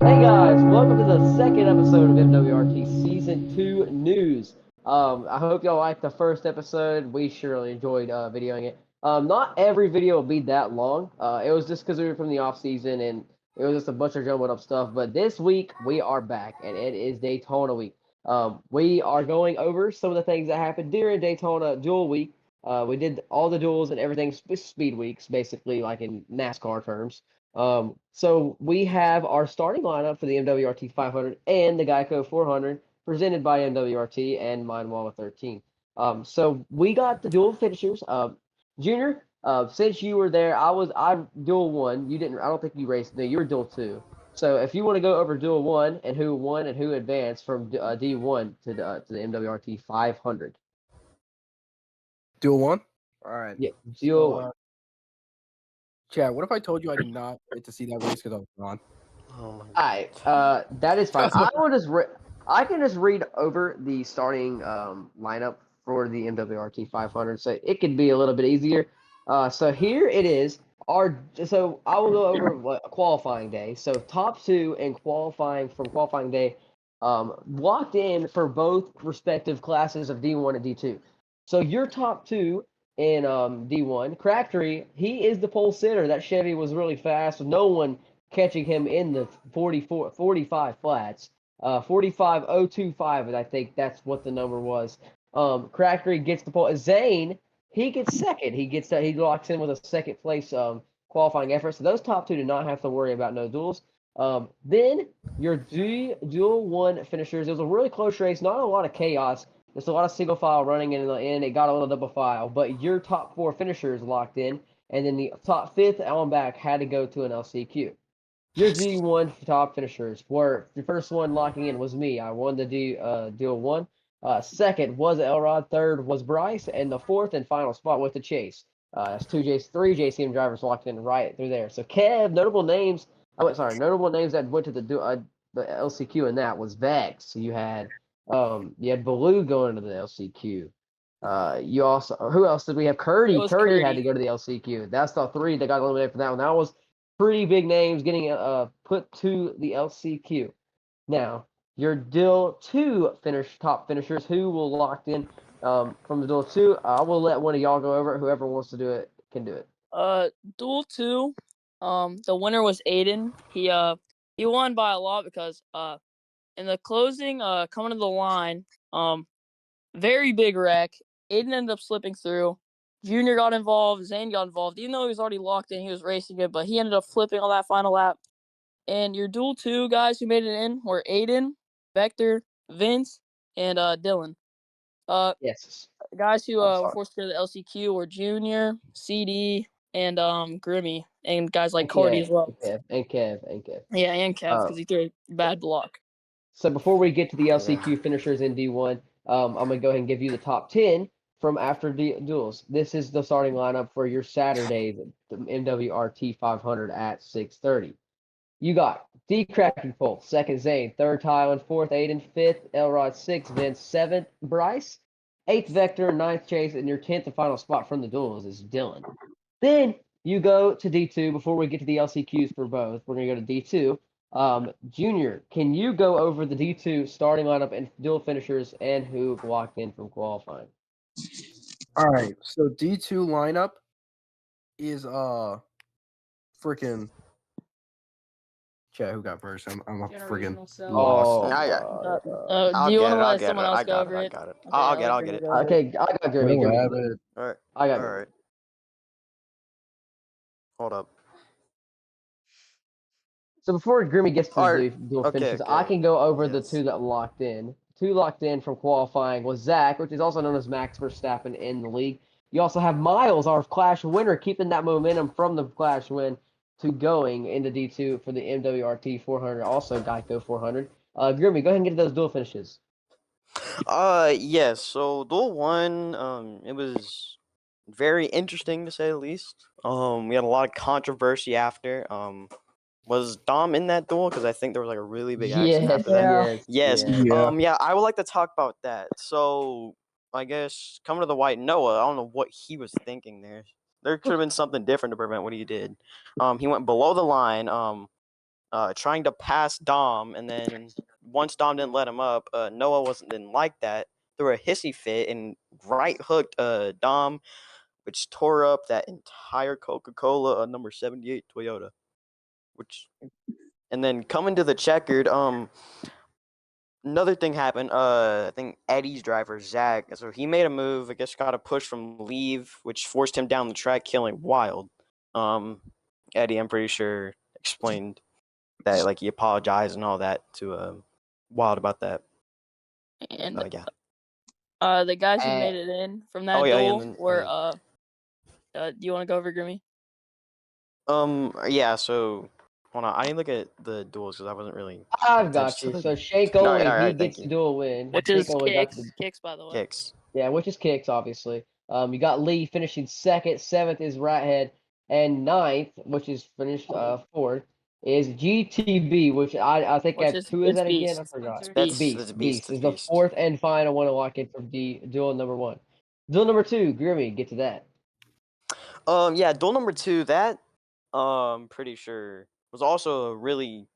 Hey guys, welcome to the second episode of MWRT Season 2 News. I hope y'all liked the first episode. We surely enjoyed videoing it. Not every video will be that long. It was just because we were from the off season and it was just a bunch of jumbled up stuff. But this week we are back and it is Daytona week. We are going over some of the things that happened during Daytona Duel Week. We did all the duels and everything speed weeks, basically, like in NASCAR terms. So we have our starting lineup for the MWRT 500 and the Geico 400 presented by MWRT and Mindwall 13. So we got the dual finishers. Junior, since you were there, I dual one. You didn't. I don't think you raced. No, you were dual two. So if you want to go over dual one and who won and who advanced from D1 to the MWRT 500. Duel one? All right. Yeah, dual one. Chad, what if I told you I did not get to see that race because I was gone? All right, that is fine. I can just read over the starting lineup for the MWRT 500, so it could be a little bit easier. So here it is. So I will go over qualifying day. So top two in qualifying from qualifying day, locked in for both respective classes of D1 and D2. So your top two in D1, Crabtree, he is the pole sitter. That Chevy was really fast. No one catching him in the 45 flats. 45025, and I think that's what the number was. Crabtree gets the pole. Zane, he gets second. He locks in with a second place qualifying effort. So those top two do not have to worry about no duels. Then your dual one finishers. It was a really close race, not a lot of chaos. There's a lot of single file running in the end. It got a little double file, but your top four finishers locked in, and then the top fifth on back had to go to an LCQ. Your D1 top finishers were the first one locking in was me. I won the deal one. Second was Elrod. Third was Bryce, and the fourth and final spot went to Chase. That's three JCM drivers locked in right through there. So Kev, notable names. Notable names that went to the LCQ, and that was Vex. So you had Baloo going to the LCQ. You also who else did we have? Curdy. Curdy had to go to the LCQ. That's the three that got eliminated for that one. That was pretty big names getting put to the LCQ. Now, your Dill 2 top finishers, who will locked in from the Dill 2, I will let one of y'all go over it. Whoever wants to do it can do it. Duel 2, the winner was Aiden. He won by a lot because in the closing, coming to the line, very big wreck. Aiden ended up slipping through. Junior got involved. Zane got involved. Even though he was already locked in, he was racing it, but he ended up flipping on that final lap. And your Duel 2 guys who made it in were Aiden, Vector, Vince, and Dylan. Yes. Guys who were forced to go to the LCQ were Junior, CD, and Grimy, and guys like Cardi as well. And Kev. Yeah, and Kev, because he threw a bad block. So before we get to the LCQ finishers in D1, I'm going to go ahead and give you the top 10 from after duels. This is the starting lineup for your Saturday, the MWRT 500 at 6:30. You got D. Crafty Pole, second Zane, third Tylen, fourth Aiden, fifth Elrod, sixth Vince, seventh Bryce, eighth Vector, ninth Chase, and your 10th and final spot from the duels is Dylan. Then you go to D2 before we get to the LCQs for both. We're going to go to D2. Junior, can you go over the D2 starting lineup and dual finishers and who locked in from qualifying? All right, so D2 lineup is freaking. Chad, who got first? I'm a freaking lost. Do you want to let someone else go over it? I got it. I'll get it. Okay, I got Grimmy. All right. I got All right. Hold up. So before Grimmy gets to the dual finishes, I can go over the two that locked in. Two locked in from qualifying was Zach, which is also known as Max Verstappen in the league. You also have Miles, our Clash winner, keeping that momentum from the Clash win to going into D2 for the MWRT 400, also Geico 400. Grimmy, go ahead and get those dual finishes. Yes. So duel 1, it was very interesting to say the least. We had a lot of controversy after. Was Dom in that duel? Because I think there was like a really big accident after that. Yes. Yeah. I would like to talk about that. So I guess coming to the white Noah, I don't know what he was thinking there. There could have been something different to prevent what he did. He went below the line. trying to pass Dom, and then once Dom didn't let him up, Noah didn't like that, threw a hissy fit and right hooked Dom, which tore up that entire Coca-Cola number 78 Toyota. And then coming to the checkered, another thing happened. I think Eddie's driver, Zach, so he made a move. I guess got a push from leave, which forced him down the track, killing Wild. Eddie, I'm pretty sure, explained that like he apologized and all that to Wild about that. And Yeah. the guys who made it in from that duel were do you want to go over, Grimy? Yeah. So hold on, I didn't look at the duels because I wasn't really. I've got you. So Shake only, he gets the duel win. Which Shake is only got kicks, by the way. Kicks. Yeah, which is kicks, obviously. You got Lee finishing second. Seventh is Rathead. And ninth, which is finished fourth, is GTB, which I think who is that again? I forgot. Beast Is the fourth and final one to lock in for duel number 1. Duel number 2, Grimy, get to that. Yeah, duel number 2, that pretty sure was also a really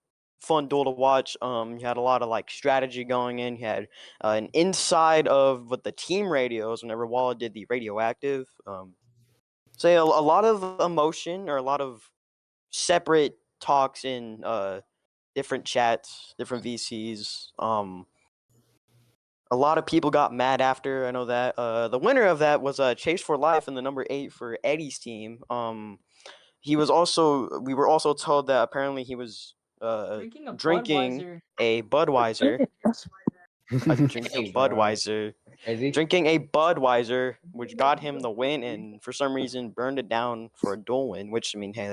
fun duel to watch. You had a lot of like strategy going in. You had an inside of what the team radios whenever Walla did the radioactive. Say a lot of emotion or a lot of separate talks in different chats, different VCs. A lot of people got mad after. I know that. The winner of that was Chase for Life in the number 8 for Eddie's team. We were also told that apparently he was drinking a Budweiser. Drinking a Budweiser, which got him the win, and for some reason burned it down for a duel win. Which, I mean, hey,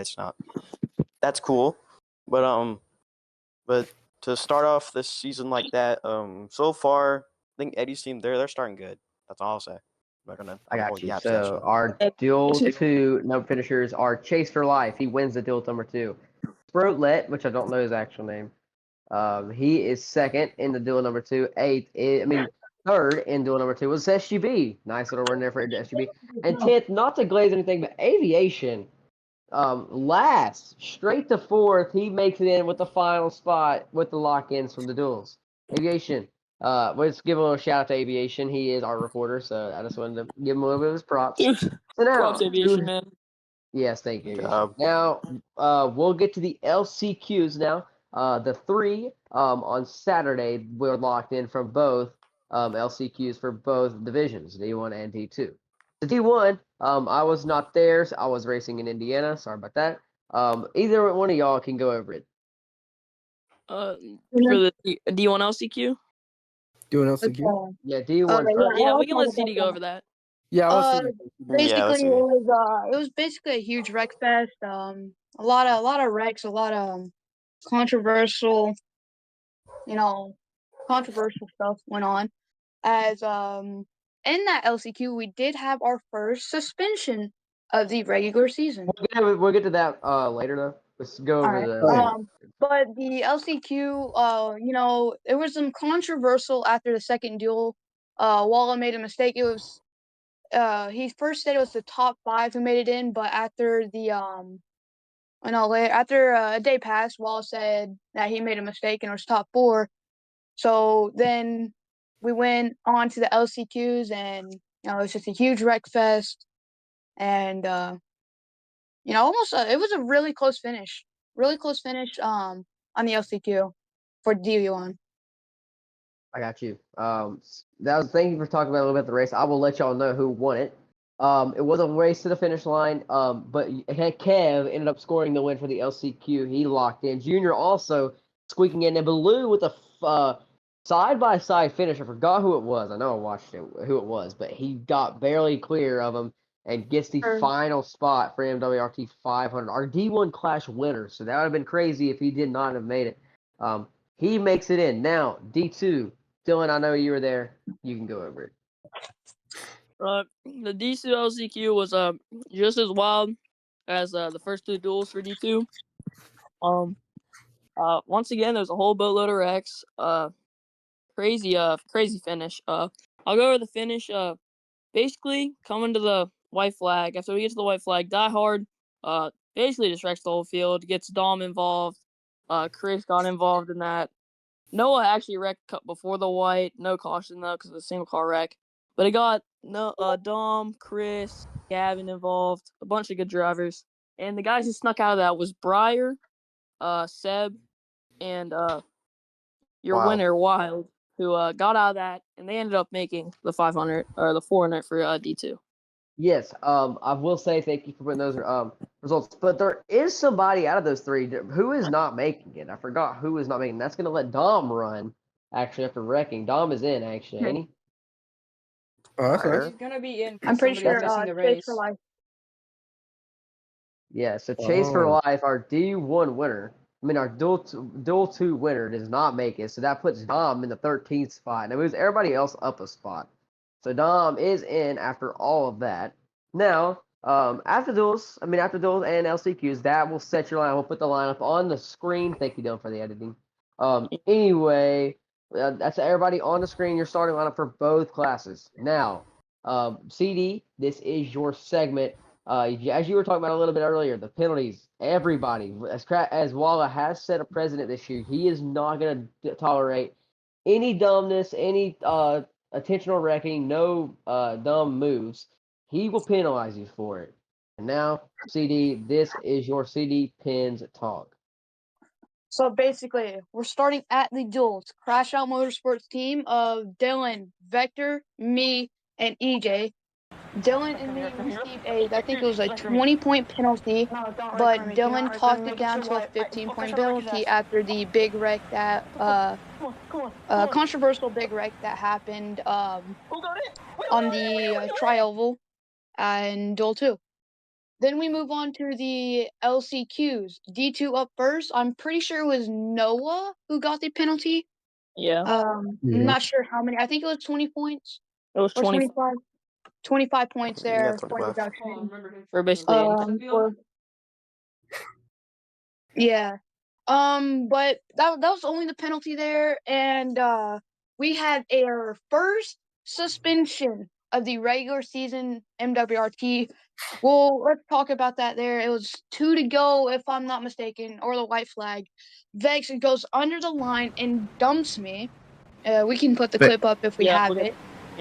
that's cool, but to start off this season like that, so far I think Eddie's team they're starting good. That's all I'll say. I got you. So our duel 2 finishers are Chase for Life. He wins the duel number 2. Throatlet, which I don't know his actual name. He is second in the duel number 2. Third in duel number 2 was SGB. Nice little run there for SGB. And 10th, not to glaze anything, but Aviation. Last, straight to 4th, he makes it in with the final spot with the lock-ins from the duels. Aviation. Let's give a little shout out to Aviation. He is our reporter, so I just wanted to give him a little bit of his props. Dude, so now, props, Aviation, man. Yes, thank you. Now, we'll get to the LCQs now. The 3 on Saturday were locked in from both LCQs for both divisions, D1 and D2. The D1, I was not there. So I was racing in Indiana. Sorry about that. Either one of y'all can go over it. For the D1 LCQ? D1 LCQ? Yeah, D1. Yeah, we can let CD go over that. Yeah, basically, it was basically a huge wreck fest. A lot of wrecks, a lot of controversial stuff went on. As in that LCQ, we did have our first suspension of the regular season. We'll get to that later, though. Let's go over the. But the LCQ, it was some controversial after the second duel. Walla made a mistake. It was he first said it was the top 5 who made it in, but after after a day passed, Walla said that he made a mistake and it was top 4. So then we went on to the LCQs, and it was just a huge wreck fest, and almost it was a really close finish on the LCQ for D1. I got you. Thank you for talking about a little bit of the race. I will let y'all know who won it. It was a race to the finish line, but Kev ended up scoring the win for the LCQ. He locked in. Junior also squeaking in, and Baloo with a side-by-side finish. I forgot who it was. I know I watched it, who it was, but he got barely clear of him and gets the final spot for MWRT 500, our D1 Clash winner. So that would have been crazy if he did not have made it. He makes it in. Now, D2. Dylan, I know you were there. You can go over it. The D2 LCQ was just as wild as the first 2 duels for D2. Once again, there's a whole boatload of wrecks. Crazy finish. I'll go over the finish. Basically, coming to the white flag. After we get to the white flag, Die Hard basically just wrecks the whole field. Gets Dom involved. Chris got involved in that. Noah actually wrecked before the white. No caution though, because it was a single car wreck. But it got Dom, Chris, Gavin involved, a bunch of good drivers. And the guys who snuck out of that was Breyer, Seb, and your Wild. winner, Wild, who got out of that, and they ended up making the 500 or the 400 for D2. Yes, I will say thank you for putting those results. But there is somebody out of those three who is not making it. I forgot who is not making it. That's going to let Dom run, actually, after wrecking. Dom is in, actually, ain't he? Oh, that's Fire. nice. He's gonna be in. I'm pretty Somebody's sure missing the Chase race. for life. Yeah, so Chase for Oh. Life, our D1 winner, our Duel 2 winner does not make it. So that puts Dom in the 13th spot. And it moves everybody else up a spot. So Dom is in after all of that. Now, after duels and LCQs, that will set your line. We'll put the lineup on the screen. Thank you, Dylan, for the editing. Anyway, that's everybody on the screen. Your starting lineup for both classes. Now, CD, this is your segment. As you were talking about a little bit earlier, the penalties. Everybody, as Walla has set a precedent this year, he is not going to tolerate any dumbness, any attentional wrecking, no dumb moves. He will penalize you for it. And now, CD, this is your CD Pins talk. So basically, we're starting at the Duels Crash Out Motorsports team of Dylan, Vector, me, and EJ. Dylan and me received I think it was a 20-point penalty, but Dylan talked it down to a 15-point penalty after the big wreck that controversial big wreck that happened on the tri-oval and Duel 2. Then we move on to the LCQs. D2 up first. I'm pretty sure it was Noah who got the penalty. Yeah. I'm not sure how many. I think it was 20 points. It was Or 25. 25 points there Yeah, for 25. reduction. for basically Yeah. But that was only the penalty there, and we had our first suspension of the regular season MWRT. Well, let's talk about that there. It was 2 to go, if I'm not mistaken, or the white flag. Vex goes under the line and dumps me. We can put the clip up if we have it.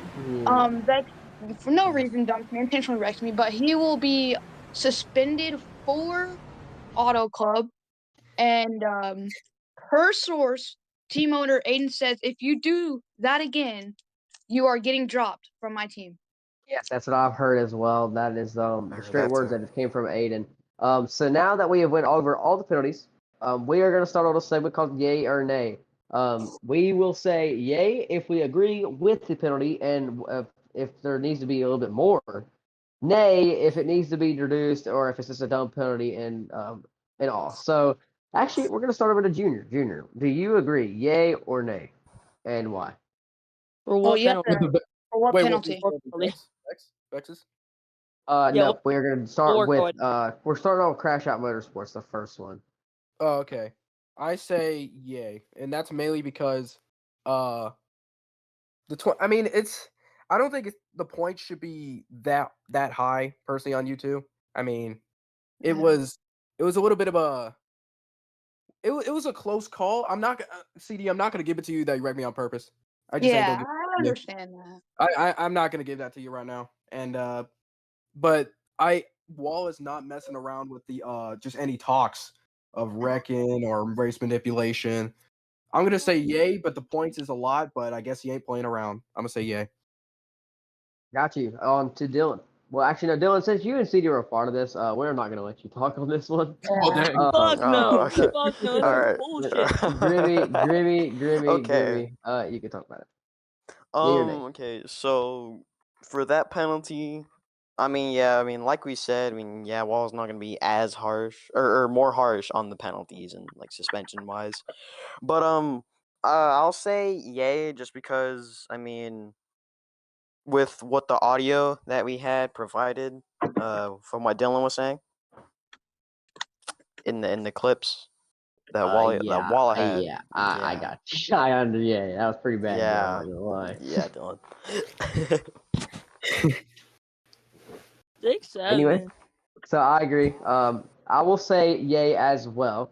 Vex, for no reason, dumps me, intentionally wrecks me, but he will be suspended for Auto Club. And per source, team owner Aiden says, if you do that again, you are getting dropped from my team. Yes, that's what I've heard as well. That is the heard straight that words too. that just came from Aiden. So now that we have went over all the penalties, we are going to start on a segment called Yay or Nay. We will say yay if we agree with the penalty, and if there needs to be a little bit more. Nay if it needs to be reduced, or if it's just a dumb penalty and all. So actually, we're going to start over to Junior. Junior, do you agree? Yay or nay, and why? for what yes, penalty? sir. For what Wait, penalty? Vexes? No, Yeah, we're going to start work with we're starting off with Crash Out Motorsports, the first one. Oh, okay. I say yay, and that's mainly because I don't think the points should be that high personally on YouTube. I mean, it was a little bit of it was a close call. I'm not gonna give it to you that you wrecked me on purpose. I just ain't gonna I understand that. I'm not gonna give that to you right now. And but Wall is not messing around with the just any talks of wrecking or race manipulation. I'm gonna say yay, but the points is a lot, but I guess he ain't playing around. I'm gonna say yay. Got you. On to Dylan. Well, actually, no, Dylan, since you and CD were a part of this, we're not going to let you talk on this one. Oh dang. Fuck no. okay. Fuck no. All That's right. bullshit. Grimmy, you can talk about it. Okay, so for that penalty, like we said, Wall's not gonna be as harsh or more harsh on the penalties and like suspension wise. But I'll say yay just because with what the audio that we had provided, from what Dylan was saying in the clips that Walla had. I got you. That was pretty bad. Yeah. Dylan, I'm not gonna lie. Yeah, Dylan. 6-7. Anyway, so I agree. I will say yay as well.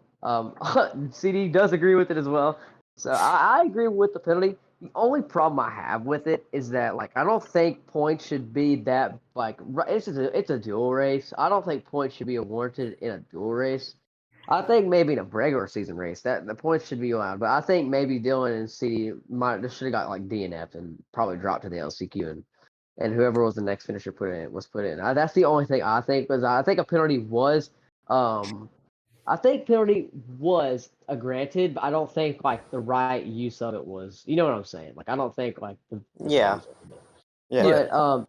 CD does agree with it as well. So I agree with the penalty. The only problem I have with it is that like I don't think points should be that like it's a dual race. I don't think points should be awarded in a dual race. I think maybe in a regular season race that the points should be allowed, but I think maybe Dylan and CD might should have got like DNF and probably dropped to the LCQ and whoever was the next finisher put in. That's the only thing I think because I think a penalty was um I think penalty was a granted, but I don't think like the right use of it was. You know what I'm saying? Like I don't think like the Yeah. penalties. Yeah. But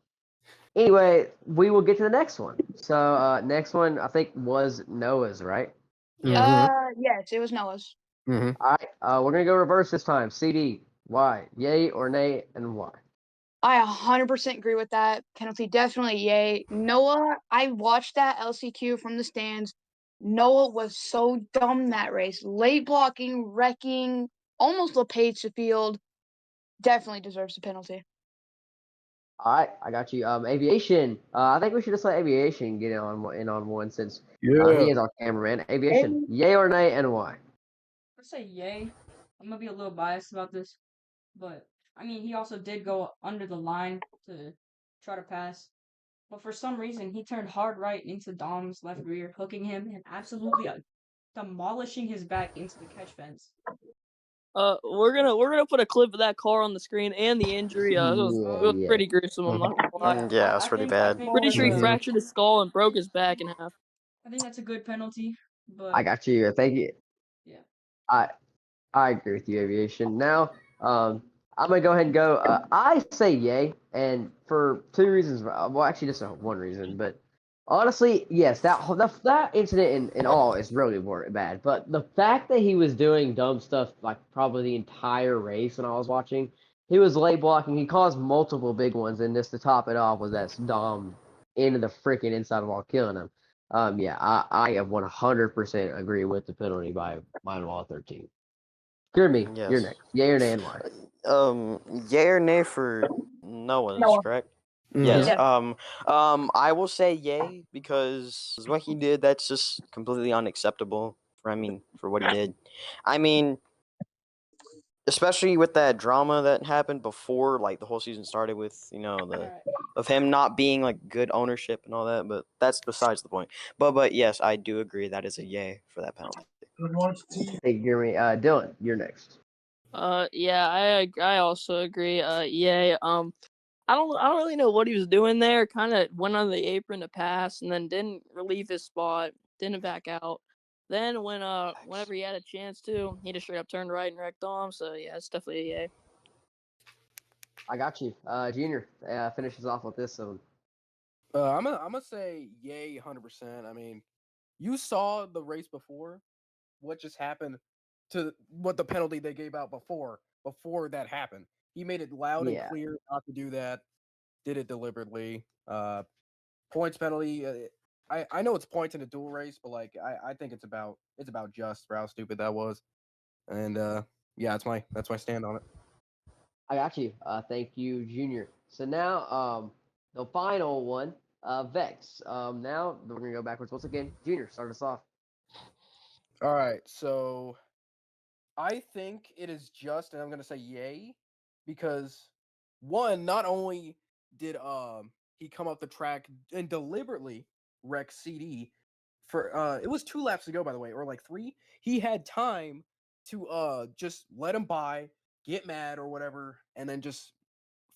anyway, we will get to the next one. So next one I think was Noah's, right? Yeah. Yes, it was Noah's. Mm-hmm. All right, we're gonna go reverse this time. CD, why? Yay or nay, and why? I 100% agree with that. Penalty definitely yay. Noah, I watched that LCQ from the stands. Noah was so dumb that race. Late blocking, wrecking, almost LePage the field. Definitely deserves a penalty. All right, I got you. Aviation. I think we should just let aviation get in on one since he is our cameraman. Aviation, yay or nay, and why? I'd say yay. I'm gonna be a little biased about this, but I mean, he also did go under the line to try to pass, but for some reason he turned hard right into Dom's left rear, hooking him and absolutely demolishing his back into the catch fence. We're gonna put a clip of that car on the screen and the injury. It was Yeah. pretty gruesome. I'm not gonna lie. Yeah, it's pretty bad. Pretty sure he Mhm. fractured his skull and broke his back in half. I think that's a good penalty, but I got you. Thank you. yeah. I agree with you, aviation. Now, I'm gonna go ahead and go. I say yay, and for two reasons. Well, actually, just one reason. But honestly, yes, that incident in all is really bad. But the fact that he was doing dumb stuff like probably the entire race when I was watching, he was late blocking. He caused multiple big ones, and just to top it off was that Dom into the freaking inside wall killing him. Yeah, I have 100% agree with the penalty by mine wall 13. Grimy, you're Yes. next. Yay or nay and why? Yay or nay for Noah's, Noah. correct? Mhm. Yes. Yeah. I will say yay because what he did, that's just completely unacceptable. For what he did. I mean, especially with that drama that happened before, like the whole season started with, Alright. of him not being like good ownership and all that. But that's besides the point. But yes, I do agree that is a yay for that penalty. Thank you, Grimy. Dylan, you're next. Yeah, I also agree. Yay. I don't really know what he was doing there. Kind of went on the apron to pass, and then didn't relieve his spot. Didn't back out. Then whenever he had a chance to, he just straight up turned right and wrecked Dom. So yeah, it's definitely a yay. I got you. Junior finishes off with this one. I'm gonna say yay 100%. I mean, you saw the race before. What just happened to what the penalty they gave out before that happened. He made it loud and Yeah. clear not to do that. Did it deliberately. Points penalty. I know it's points in a dual race, but like I think it's about just for how stupid that was. And yeah, that's my stand on it. I got you. Thank you, Junior. So now, the final one, Vex. Now we're gonna go backwards once again. Junior, start us off. All right, so I think it is just, and I'm gonna say yay, because one, not only did he come up the track and deliberately wreck CD for it was 2 laps to go, by the way, or like 3. He had time to just let him by, get mad or whatever, and then just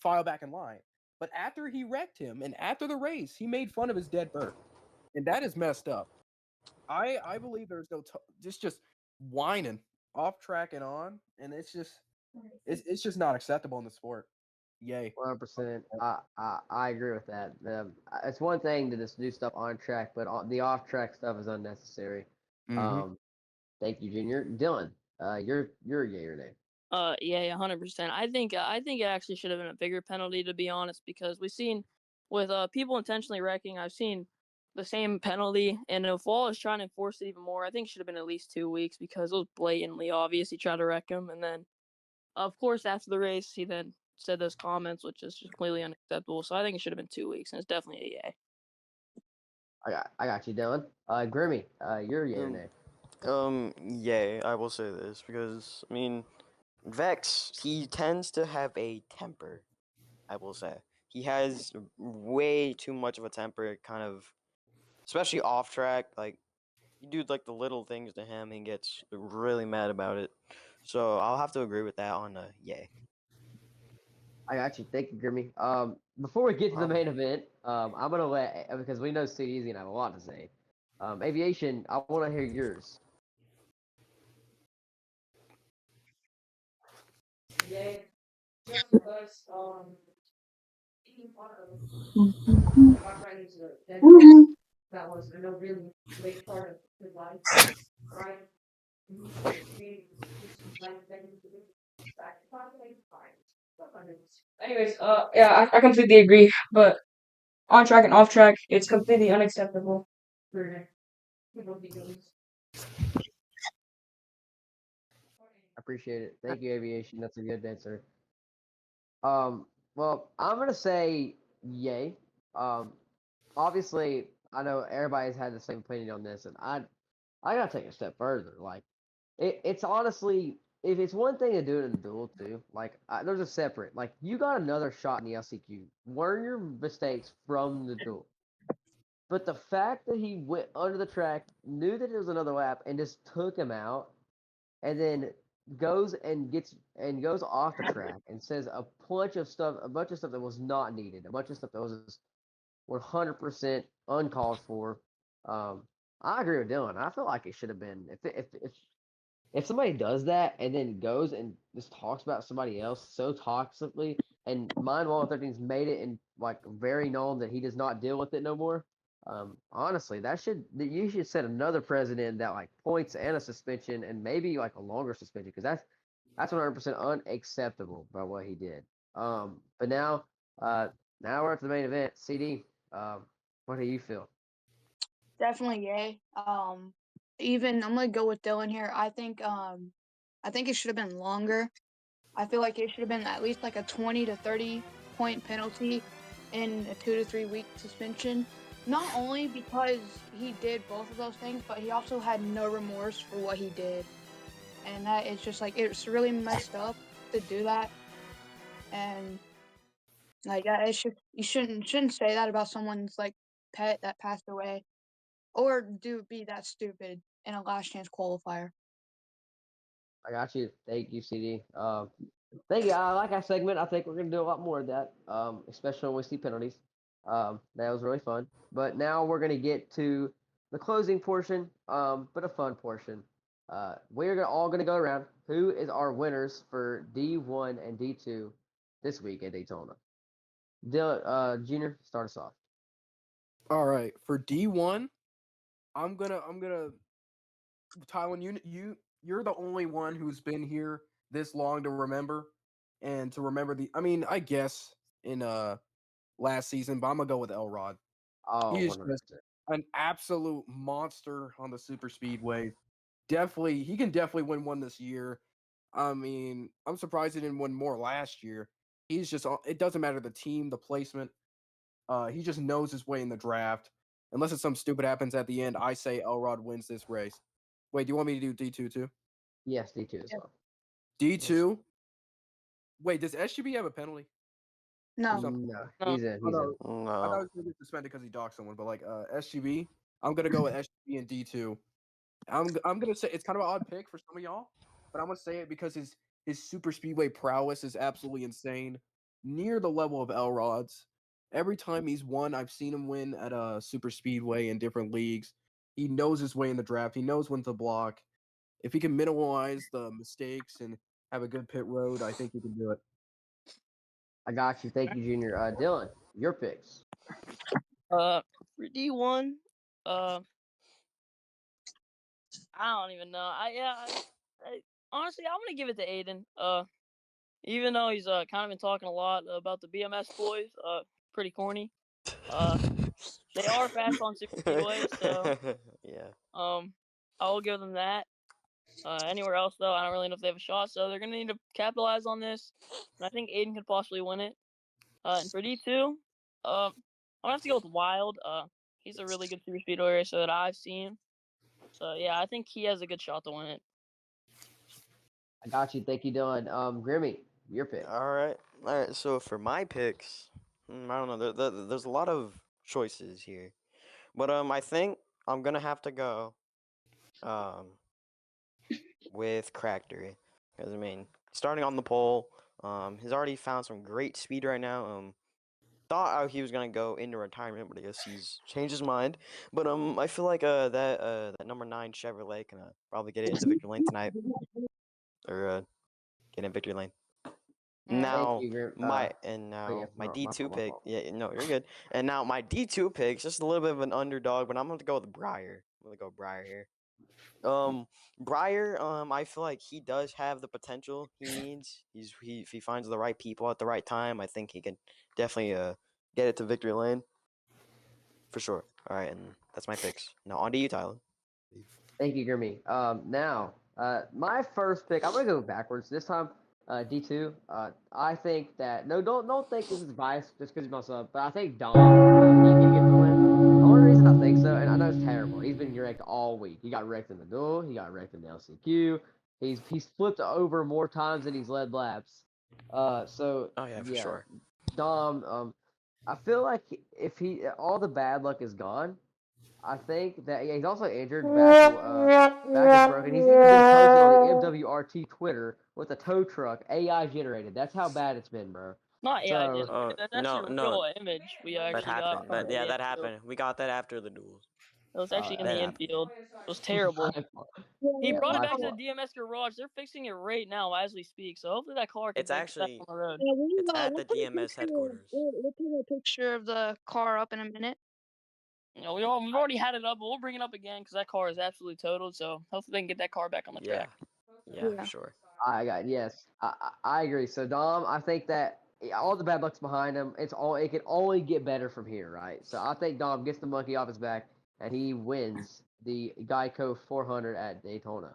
file back in line. But after he wrecked him and after the race, he made fun of his dead bird, and that is messed up. I believe there's no just whining off track and on, and it's just not acceptable in the sport. Yay. 100%. I agree with that. It's one thing to just do stuff on track, but the off track stuff is unnecessary. Mhm. Thank you, Junior. Dylan, you're a yay or nay. Yeah, 100%. I think it actually should have been a bigger penalty, to be honest, because we've seen with people intentionally wrecking. I've seen the same penalty, and if Wall is trying to enforce it even more, I think it should have been at least 2 weeks because it was blatantly obvious he tried to wreck him, and then of course after the race he then said those comments, which is just completely unacceptable. So I think it should have been 2 weeks, and it's definitely a yay. I got you, Dylan. Grimmy, you're a yay or nay. Yeah, I will say this because I mean, Vex, he tends to have a temper. I will say he has way too much of a temper, kind of, especially off track. Like you do like the little things to him, he gets really mad about it. So I'll have to agree with that on yay. I got you. Thank you, Grimmy. Before we get to the Wow. main event, I'm gonna let because we know CD's gonna have a lot to say. Aviation, I want to hear yours. Yeah, just because being part of my friend's dead race, that was a really great part of his life, right? Anyways, yeah, I completely agree. But on track and off track, it's completely unacceptable for people to be doing this. I appreciate it. Thank you, Aviation. That's a good answer. Well, I'm gonna say yay. Um, Obviously, I know everybody's had the same opinion on this, and I gotta take a step further. Like, it's honestly, if it's one thing to do it in a duel too, like, there's a separate. Like, you got another shot in the LCQ. Learn your mistakes from the duel. But the fact that he went under the track, knew that it was another lap, and just took him out, and then goes off the track and says a bunch of stuff that was not needed, a bunch of stuff that was 100% uncalled for. Um, I agree with Dylan. I feel like it should have been if somebody does that and then goes and just talks about somebody else so toxically, and Mind Wall 13's made it and like very known that he does not deal with it no more. Honestly, that you should set another president that like points and a suspension and maybe like a longer suspension because that's 100% unacceptable by what he did. But uh, now we're at the main event. CD, um, what do you feel? Definitely yay. Even I'm gonna go with Dylan here. I think it should have been longer. I feel like it should have been at least like a 20 to 30 point penalty and a 2 to 3 week suspension. Not only because he did both of those things, but he also had no remorse for what he did. And that is just like it's really messed up to do that. And like that, you shouldn't say that about someone's like pet that passed away, or do be that stupid in a last chance qualifier. I got you. Thank you, CD. Thank you. I like our segment. I think we're gonna do a lot more of that, especially when we see penalties. That was really fun. But now we're gonna get to the closing portion, but a fun portion. All gonna go around. Who is our winners for D1 and D2 this week at Daytona? Junior, start us off. All right, for D1, I'm gonna Tylen, you're the only one who's been here this long to remember and to remember the. I mean, I guess in last season, but I'm gonna go with Elrod. Oh, He is just 100%. an absolute monster on the super speedway. Definitely, he can definitely win one this year. I mean, I'm surprised he didn't win more last year. He's just it doesn't matter the team, the placement. He just knows his way in the draft. Unless it's some stupid happens at the end, I say Elrod wins this race. Wait, do you want me to do D2 too? Yes, D2 as Yeah. well. D2? Wait, does SGB have a penalty or No, something? No, No. Oh, he's in. no. I thought he No. was going to get suspended because he docked someone, but like SGB, I'm going to go with SGB and D2. I'm gonna say it's kind of an odd pick for some of y'all, but I'm gonna say it because his super speedway prowess is absolutely insane, near the level of Elrod's. Every time he's won, I've seen him win at a super speedway in different leagues. He knows his way in the draft. He knows when to block. If he can minimize the mistakes and have a good pit road, I think he can do it. I got you. Thank you, Junior. Dylan, your picks. For D1, uh, I don't even know. Honestly, I'm gonna give it to Aiden. Even though he's kind of been talking a lot about the BMS boys, pretty corny. Uh, they are fast on super speedway, so Yeah. I will give them that. Anywhere else though, I don't really know if they have a shot, so they're gonna need to capitalize on this. And I think Aiden could possibly win it. And for D2, I'm gonna have to go with Wild. He's a really good super speedway racer that I've seen. So yeah, I think he has a good shot to win it. I got you. Thank you, Dylan. Grimmy, your pick. All right. So for my picks, I don't know. There's a lot of choices here, but I think I'm gonna have to go um with Crackery, because I mean, starting on the pole, he's already found some great speed right now. Thought he was gonna go into retirement, but I guess he's changed his mind. But I feel like that number 9 Chevrolet can probably get it into victory lane tonight, or get in victory lane. Thank Now you, Grim. my My D2 fault, my pick. fault. Yeah, no, you're good. And now my D2 pick's just a little bit of an underdog, but I'm gonna go with Briar. I'm gonna go Briar here. Briar, I feel like he does have the potential he needs. If he finds the right people at the right time, I think he can definitely get it to victory lane for sure. All right, and that's my picks. Now on to you, Tyler. Thank you, Grimmy. Now, my first pick. I'm gonna go backwards this time. D2. I think that don't think this is biased just because he's my sub, but I think Dom he can get the win. The only reason I think so, and I know it's terrible. He's been wrecked all week. He got wrecked in the duel. He got wrecked in the LCQ. He's flipped over more times than he's led laps. So Oh yeah, for yeah, sure. Dom. I feel like if all the bad luck is gone. I think that he's also injured. Back is broken. He's even been posted on the MWRT Twitter with a tow truck, AI generated. That's how bad it's been, bro. Not AI So generated. That's No, actually a no, real image we that actually got happened. from That the that infield. happened. We got that after the duels. It was actually in that the happened. infield. It was terrible. He Yeah, brought it my back to the fault. DMS garage. They're fixing it right now as we speak. So hopefully that car can It's make it back actually on the road. Yeah, it's at we'll the put a DMS picture. headquarters. We'll put a picture of the car up in a minute. You know, we've already had it up, but we'll bring it up again because that car is absolutely totaled. So hopefully they can get that car back on the Yeah, track. yeah, Yeah. for sure. Yes. I agree. So Dom, I think that all the bad luck's behind him. It can only get better from here, right? So I think Dom gets the monkey off his back and he wins the Geico 400 at Daytona.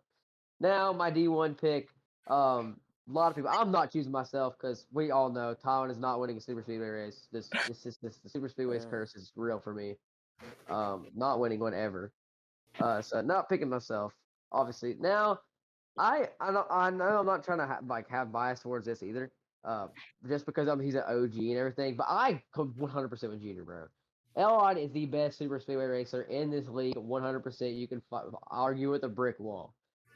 Now my D1 pick. A lot of people. I'm not choosing myself because we all know Tywin is not winning a super speedway race. This the super speedway's curse is real for me. Not winning one ever. So not picking myself. Obviously now I know I'm not trying to have bias towards this either. Just because he's an OG and everything, but I could 100% with Junior, bro. Elrod is the best super speedway racer in this league. 100%. You can argue with a brick wall.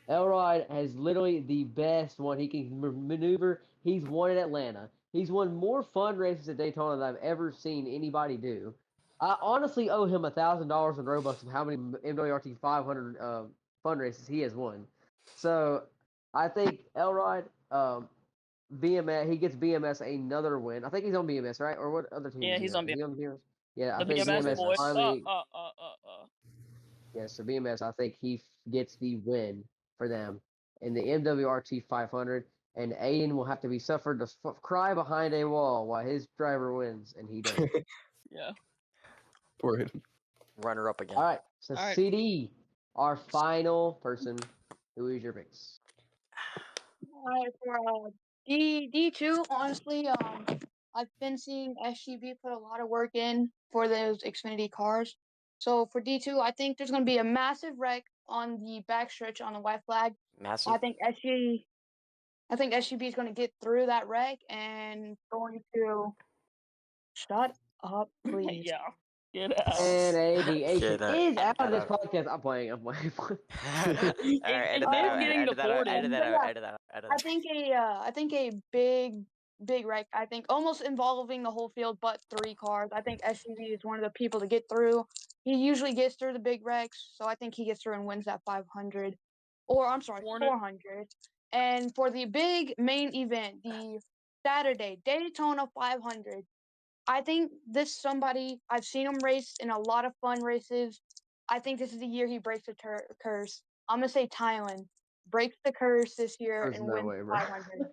Elrod has literally the best one. He can maneuver. He's won at Atlanta. He's won more fun races at Daytona than I've ever seen anybody do. I honestly owe him $1,000 in Robux of how many MWRT 500 fun races he has won. So I think Elrod, BMS, he gets BMS another win. I think he's on BMS, right? Or what other team Yeah, is he he's on? on Is he on BMS? Yeah, I the think BMS BMS boys. finally. Yeah, so BMS, I think he gets the win for them in the MWRT 500, and Aiden will have to be suffered to cry behind a wall while his driver wins, and he doesn't. Yeah. Poor him. Runner up again. All right, so All right. CD, our final person. Who is your picks? Alright, for D2, honestly, I've been seeing SGB put a lot of work in for those Xfinity cars. So for D2, I think there's going to be a massive wreck on the backstretch on the white flag. Massive. I think SGB is going to get through that wreck and going to shut up, please. Yeah. Get out. And AD Get that- is out of get this out. podcast. I'm playing. All right, edit that It's out. getting Edit that out. deported. Edit that But out. yeah, Edit that out. Edit I that. think a big wreck. I think almost involving the whole field, but 3 cars. I think SUV is one of the people to get through. He usually gets through the big wrecks, so I think he gets through and wins that 500, or I'm sorry, 400. And for the big main event, the Saturday Daytona 500, I think this somebody I've seen him race in a lot of fun races. I think this is the year he breaks the curse. I'm gonna say Thailand breaks the curse this year There's and no wins way, bro. 500.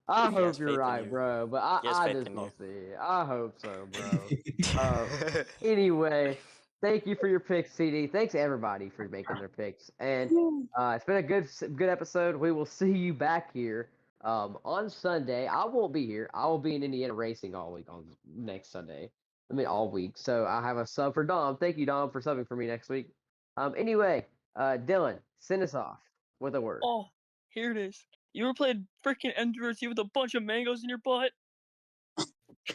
I He has hope you're faith in right, you. bro. But He has I faith just in don't you. see it. I hope so, bro. Anyway, thank you for your picks, CD. Thanks everybody for making their picks, and it's been a good episode. We will see you back here on Sunday. I won't be here. I will be in Indiana racing all week on next Sunday. I mean all week. So I have a sub for Dom. Thank you, Dom, for subbing for me next week. Anyway, Dylan, send us off with a word. Oh, here it is. You ever played freaking MWRT with a bunch of mangoes in your butt?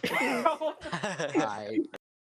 I